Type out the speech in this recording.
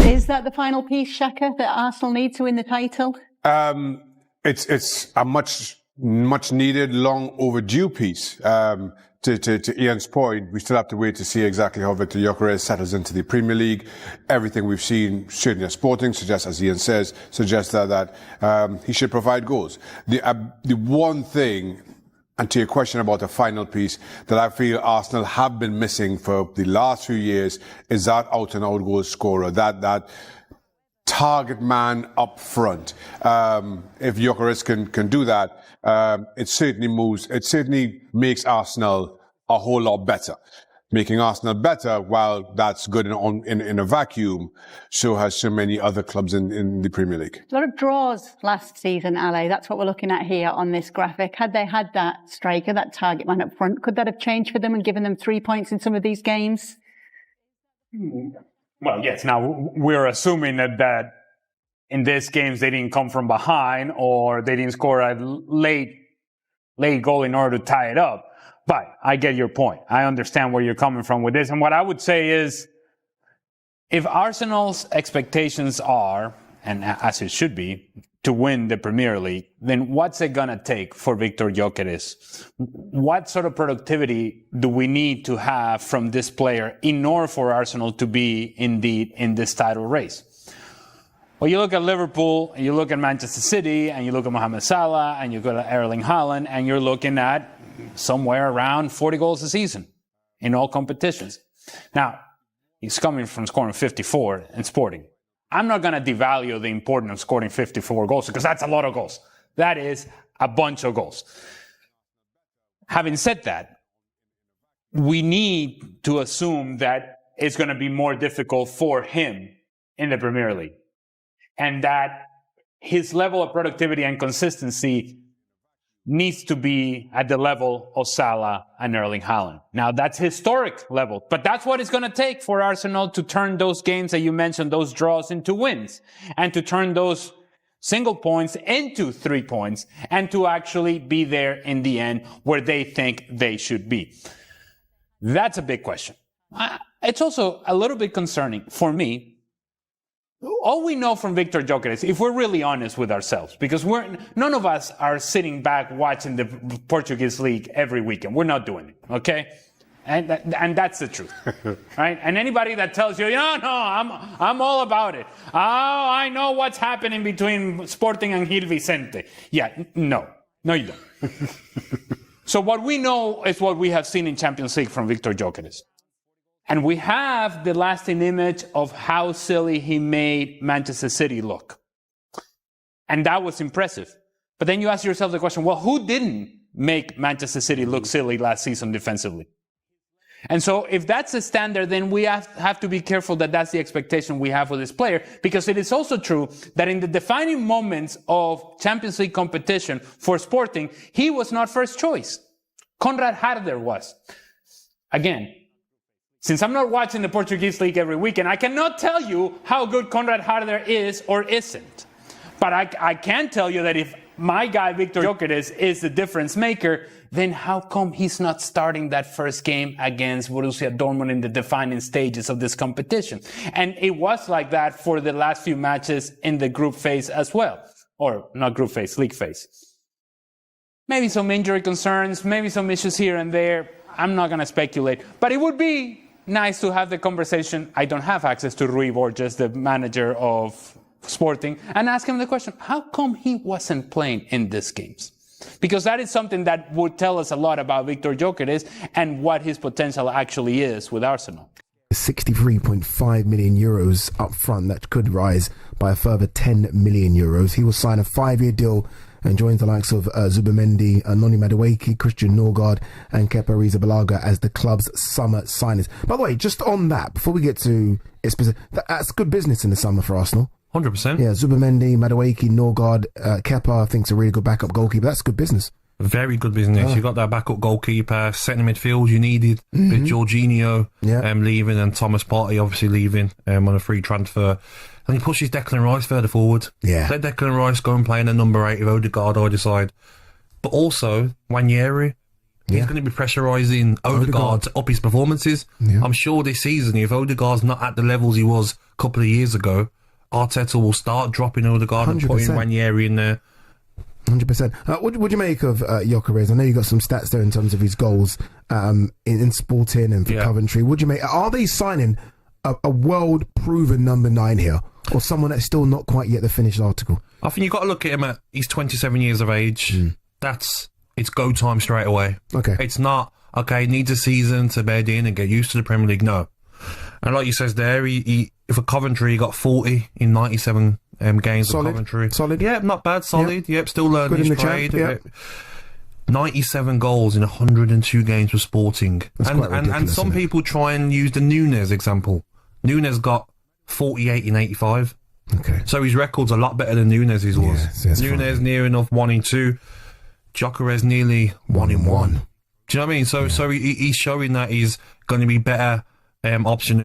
Is that the final piece, Shaka, that Arsenal need to win the title? It's a much needed, long overdue piece. To Ian's point, we still have to wait to see exactly how Viktor Gyökeres settles into the Premier League. Everything we've seen, certainly at Sporting, suggests, as Ian says, that he should provide goals. The one thing, and to your question about the final piece, that I feel Arsenal have been missing for the last few years is that out-and-out goal scorer, that target man up front. If Gyökeres can do that, it certainly makes Arsenal a whole lot better. Making Arsenal better, while that's good in a vacuum, so has so many other clubs in the Premier League. A lot of draws last season, Ale. That's what we're looking at here on this graphic. Had they had that striker, that target man up front, could that have changed for them and given them 3 points in some of these games? Well, yes. Now, we're assuming that in these games they didn't come from behind or they didn't score a late goal in order to tie it up. But I get your point. I understand where you're coming from with this. And what I would say is, if Arsenal's expectations are, and as it should be, to win the Premier League, then what's it going to take for Viktor Gyökeres? What sort of productivity do we need to have from this player in order for Arsenal to be indeed in this title race? Well, you look at Liverpool, and you look at Manchester City, and you look at Mohamed Salah, and you go to Erling Haaland, and you're looking at somewhere around 40 goals a season in all competitions. Now, he's coming from scoring 54 in Sporting. I'm not going to devalue the importance of scoring 54 goals because that's a lot of goals. That is a bunch of goals. Having said that, we need to assume that it's going to be more difficult for him in the Premier League, and that his level of productivity and consistency needs to be at the level of Salah and Erling Haaland. Now, that's historic level, but that's what it's going to take for Arsenal to turn those games that you mentioned, those draws, into wins, and to turn those single points into 3 points, and to actually be there in the end where they think they should be. That's a big question. It's also a little bit concerning for me. All we know from Viktor Gyökeres, if we're really honest with ourselves, because none of us are sitting back watching the Portuguese league every weekend. We're not doing it, okay? And that's the truth, right? And anybody that tells you, no, I'm all about it. Oh, I know what's happening between Sporting and Gil Vicente. Yeah, no, you don't. So what we know is what we have seen in Champions League from Viktor Gyökeres. And we have the lasting image of how silly he made Manchester City look. And that was impressive. But then you ask yourself the question, well, who didn't make Manchester City look silly last season defensively? And so if that's the standard, then we have to be careful that that's the expectation we have for this player, because it is also true that in the defining moments of Champions League competition for Sporting, he was not first choice. Konrad Harder was. Again, since I'm not watching the Portuguese league every weekend, I cannot tell you how good Konrad Harder is or isn't. But I can tell you that if my guy Viktor Gyökeres is the difference maker, then how come he's not starting that first game against Borussia Dortmund in the defining stages of this competition? And it was like that for the last few matches in the group phase as well. Or not group phase, league phase. Maybe some injury concerns, maybe some issues here and there. I'm not going to speculate. But it would be nice to have the conversation. I don't have access to Rui Borges, the manager of Sporting, and ask him the question, how come he wasn't playing in these games? Because that is something that would tell us a lot about Viktor Gyökeres and what his potential actually is with Arsenal. 63.5 million euros up front, that could rise by a further 10 million euros. He will sign a 5-year deal and joins the likes of Zubimendi, Noni Madueke, Christian Norgard and Kepa Arrizabalaga as the club's summer signings. By the way, just on that, before we get to it specific, that's good business in the summer for Arsenal. 100%. Yeah, Zubimendi, Madueke, Norgard, Kepa, I think is a really good backup goalkeeper. That's good business. Very good business. You got that backup goalkeeper, centre midfield you needed, with Jorginho leaving and Thomas Partey obviously leaving on a free transfer. And he pushes Declan Rice further forward. Yeah. Let Declan Rice go and play in the number 8 with Odegaard either side. But also, Nwaneri, He's going to be pressurising Odegaard to up his performances. Yeah. I'm sure this season, if Odegaard's not at the levels he was a couple of years ago, Arteta will start dropping Odegaard 100%. And putting Ranieri in there. 100%. What do you make of Gyökeres? I know you got some stats there in terms of his goals in Sporting and for Coventry. What do you make? Are they signing a world-proven number 9 here, or someone that's still not quite yet the finished article? I think you've got to look at him at he's 27 years of age. It's go time straight away. Okay. It's not, needs a season to bed in and get used to the Premier League. No. And like you says there, he for Coventry, he got 40 in 97 games for Coventry. Solid. Yeah, not bad. Solid. Yep, still learning his trade. Yep. 97 goals in 102 games for Sporting. And some people try and use the Núñez example. Núñez got 48 in 85. Okay. So his record's a lot better than Núñez's was. Núñez near enough 1 in 2. Gyökeres nearly 1 in 1. Do you know what I mean? So he's showing that he's going to be better option